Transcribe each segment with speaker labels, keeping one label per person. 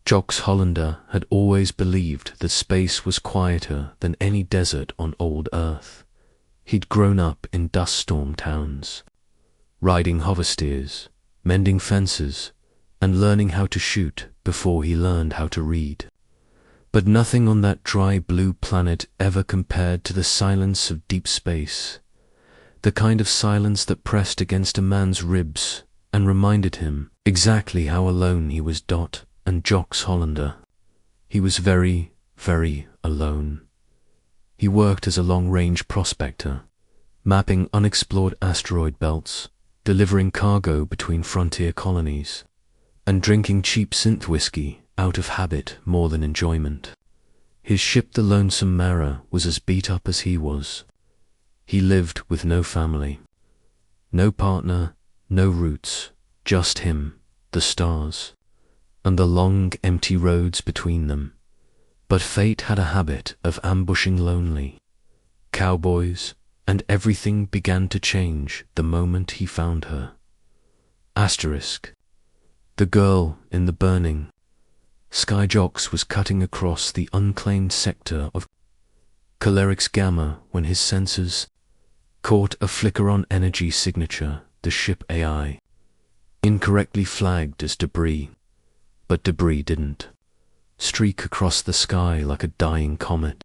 Speaker 1: Jox Hollander had always believed that space was quieter than any desert on old Earth. He'd grown up in dust-storm towns, riding hoversteers, mending fences, and learning how to shoot before he learned how to read. But nothing on that dry blue planet ever compared to the silence of deep space, the kind of silence that pressed against a man's ribs and reminded him exactly how alone he was. Dot and Jox Hollander. He was very, very alone. He worked as a long-range prospector, mapping unexplored asteroid belts, delivering cargo between frontier colonies, and drinking cheap synth whiskey out of habit more than enjoyment. His ship, the Lonesome Mara, was as beat up as he was. He lived with no family, no partner, no roots, just him, the stars, and the long, empty roads between them. But fate had a habit of ambushing lonely cowboys, and everything began to change the moment he found her. Asterisk. The girl in the burning sky. Jox was cutting across the unclaimed sector of Calerix Gamma when his sensors caught a flicker-on energy signature the ship AI incorrectly flagged as debris. But debris didn't streak across the sky like a dying comet,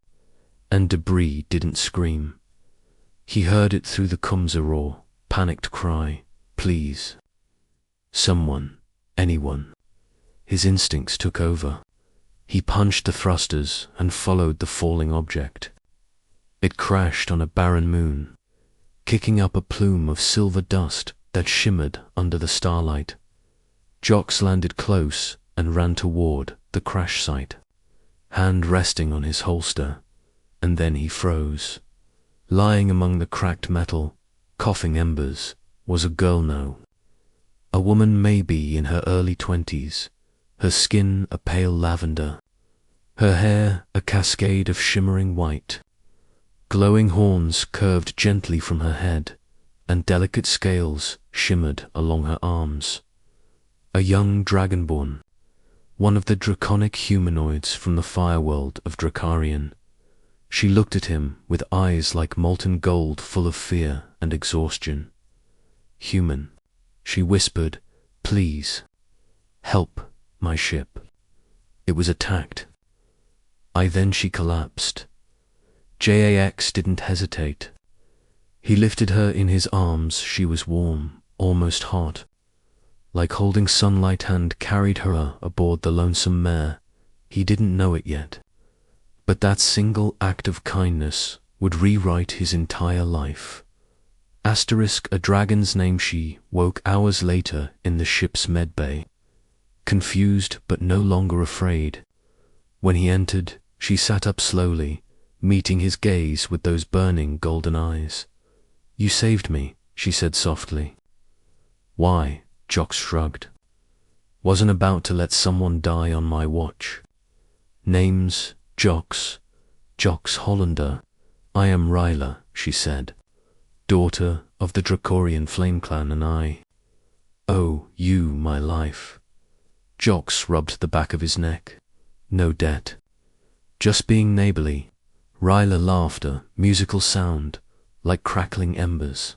Speaker 1: and debris didn't scream. He heard it through the Kumza roar, panicked cry, please. Someone, anyone. His instincts took over. He punched the thrusters and followed the falling object. It crashed on a barren moon, kicking up a plume of silver dust that shimmered under the starlight. Jox landed close and ran toward the crash site, hand resting on his holster, and then he froze. Lying among the cracked metal, coughing embers, was a girl. No. A woman maybe in her early 20s, her skin a pale lavender, her hair a cascade of shimmering white. Glowing horns curved gently from her head, and delicate scales shimmered along her arms. A young dragonborn, one of the draconic humanoids from the fireworld of Dracarion. She looked at him with eyes like molten gold, full of fear and exhaustion. Human, she whispered, please, help my ship. It was attacked. Then she collapsed. Jax didn't hesitate. He lifted her in his arms. She was warm, almost hot. Like holding sunlight, and carried her aboard the Lonesome Mare. He didn't know it yet, but that single act of kindness would rewrite his entire life. Asterisk. A dragon's name. She woke hours later in the ship's medbay, confused but no longer afraid. When he entered, she sat up slowly, meeting his gaze with those burning golden eyes. You saved me, she said softly. Why? Jox shrugged. Wasn't about to let someone die on my watch. Name's Jox Hollander. I am Ryla, she said, daughter of the Dracorian Flame Clan, and I owe you my life. Jox rubbed the back of his neck. No debt. Just being neighborly. Ryla laughed, a musical sound, like crackling embers.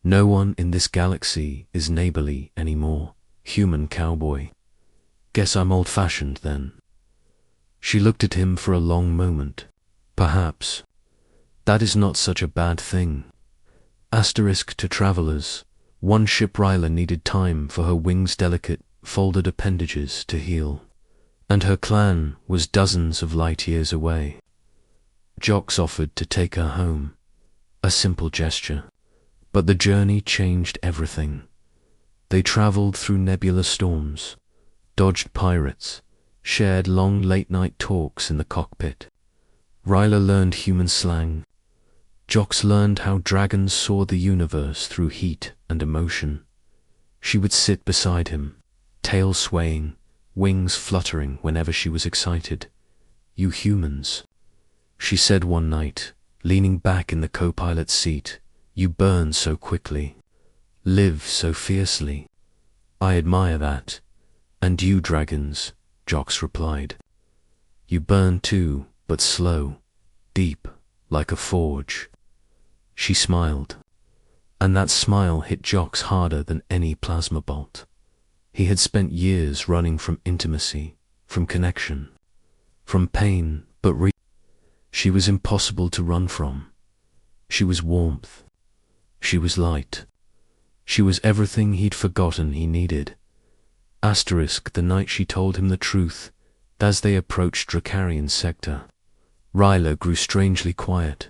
Speaker 1: No one in this galaxy is neighborly anymore, human cowboy. Guess I'm old-fashioned then. She looked at him for a long moment. Perhaps. That is not such a bad thing. Asterisk. To travelers, one ship. Ryla needed time for her wings' delicate, folded appendages to heal, and her clan was dozens of light years away. Jox offered to take her home. A simple gesture. But the journey changed everything. They traveled through nebulous storms, dodged pirates, shared long late-night talks in the cockpit. Ryla learned human slang. Jox learned how dragons saw the universe through heat and emotion. She would sit beside him, tail swaying, wings fluttering whenever she was excited. You humans, she said one night, leaning back in the co-pilot's seat, you burn so quickly, live so fiercely. I admire that. And you dragons, Jox replied. You burn too, but slow, deep, like a forge. She smiled, and that smile hit Jox harder than any plasma bolt. He had spent years running from intimacy, from connection, from pain, but she was impossible to run from. She was warmth. She was light. She was everything he'd forgotten he needed. Asterisk the night she told him the truth, as they approached Dracarian's sector. Ryla grew strangely quiet.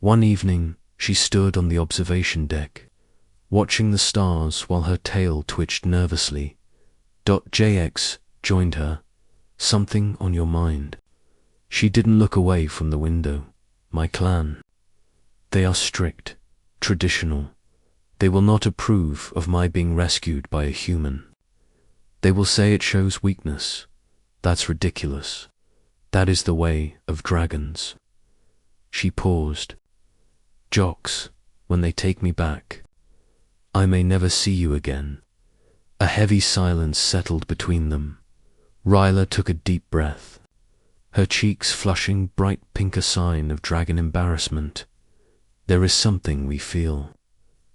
Speaker 1: One evening, she stood on the observation deck, watching the stars while her tail twitched nervously. JX joined her. Something on your mind? She didn't look away from the window. My clan. They are strict, traditional. They will not approve of my being rescued by a human. They will say it shows weakness. That's ridiculous. That is the way of dragons. She paused. Jox, when they take me back, I may never see you again. A heavy silence settled between them. Ryla took a deep breath, her cheeks flushing bright pink, a sign of dragon embarrassment. There is something we feel,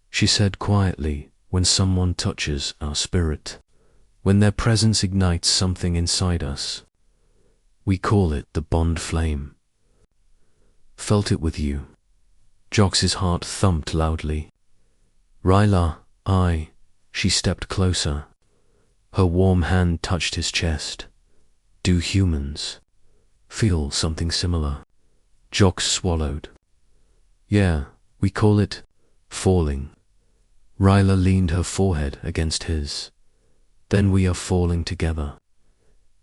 Speaker 1: she said quietly, when someone touches our spirit, when their presence ignites something inside us. We call it the bond flame. Felt it with you. Jox's heart thumped loudly. Ryla, she stepped closer. Her warm hand touched his chest. Do humans feel something similar? Jox swallowed. Yeah, we call it falling. Ryla leaned her forehead against his. Then we are falling together.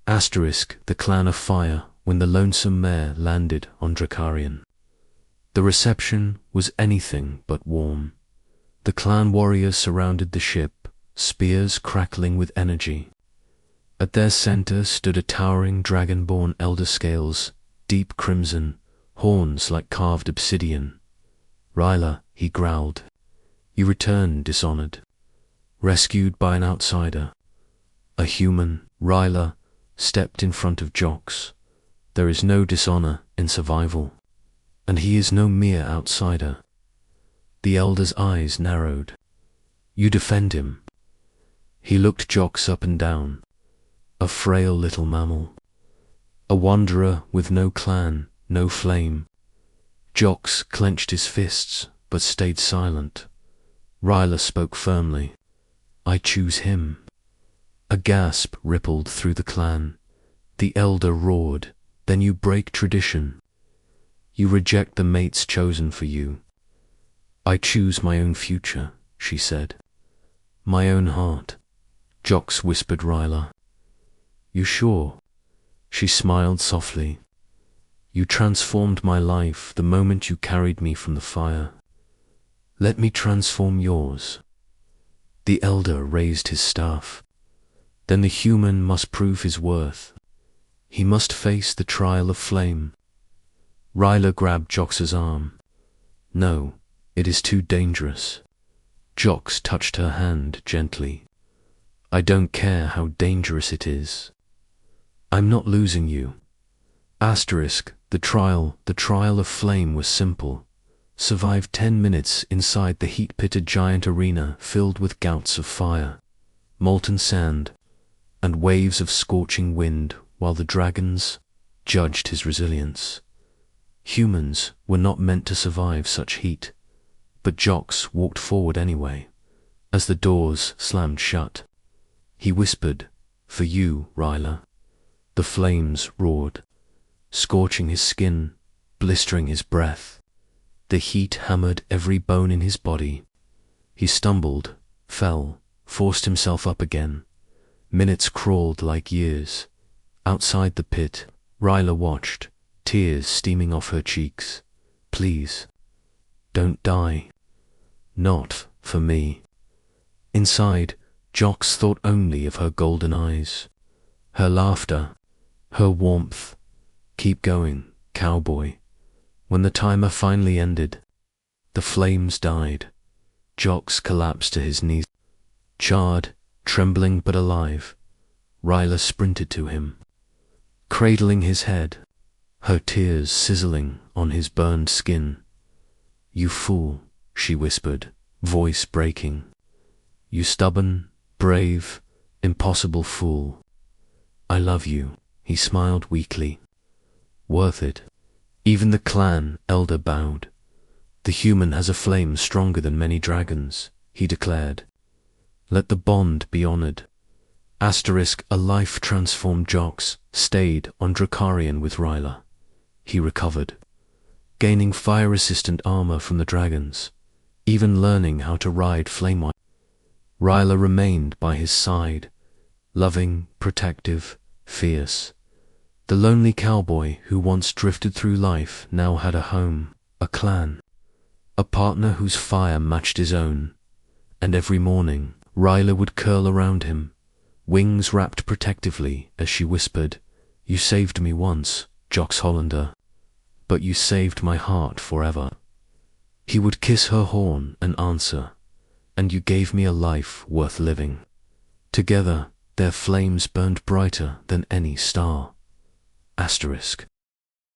Speaker 1: Asterisk the clan of fire when the lonesome mare landed on Dracarian. The reception was anything but warm. The clan warriors surrounded the ship, spears crackling with energy. At their center stood a towering dragon-born elder scales, deep crimson, horns like carved obsidian. Ryla, he growled. You returned dishonored, rescued by an outsider. A human. Ryla stepped in front of Jox. There is no dishonor in survival, and he is no mere outsider. The elder's eyes narrowed. You defend him. He looked Jox up and down. A frail little mammal. A wanderer with no clan, no flame. Jox clenched his fists, but stayed silent. Ryla spoke firmly. I choose him. A gasp rippled through the clan. The elder roared. Then you break tradition. You reject the mates chosen for you. I choose my own future, she said. My own heart. Jox whispered Ryla. You sure? She smiled softly. You transformed my life the moment you carried me from the fire. Let me transform yours. The elder raised his staff. Then the human must prove his worth. He must face the trial of flame. Ryla grabbed Jox's arm. No, it is too dangerous. Jox touched her hand gently. I don't care how dangerous it is. I'm not losing you. Asterisk, the trial of flame was simple. Survive 10 minutes inside the heat-pitted giant arena filled with gouts of fire, molten sand, and waves of scorching wind while the dragons judged his resilience. Humans were not meant to survive such heat, but Jox walked forward anyway. As the doors slammed shut, he whispered, For you, Ryla. The flames roared, scorching his skin, blistering his breath. The heat hammered every bone in his body. He stumbled, fell, forced himself up again. Minutes crawled like years. Outside the pit, Ryla watched, tears steaming off her cheeks. Please, don't die. Not for me. Inside, Jox thought only of her golden eyes, her laughter, her warmth. Keep going, cowboy. When the timer finally ended, the flames died. Jox collapsed to his knees, charred, trembling but alive. Ryla sprinted to him, cradling his head, her tears sizzling on his burned skin. "You fool," she whispered, voice breaking. "You stubborn, brave, impossible fool. I love you," he smiled weakly. "Worth it." Even the clan elder bowed. "The human has a flame stronger than many dragons," he declared. "Let the bond be honored." A life-transformed Jox stayed on Drakarian with Ryla. He recovered, gaining fire-resistant armor from the dragons, even learning how to ride Flamewhite. Ryla remained by his side, loving, protective, fierce. The lonely cowboy who once drifted through life now had a home, a clan, a partner whose fire matched his own. And every morning, Ryla would curl around him, wings wrapped protectively as she whispered, "You saved me once, Jox Hollander, but you saved my heart forever." He would kiss her horn and answer, "And you gave me a life worth living." Together, their flames burned brighter than any star.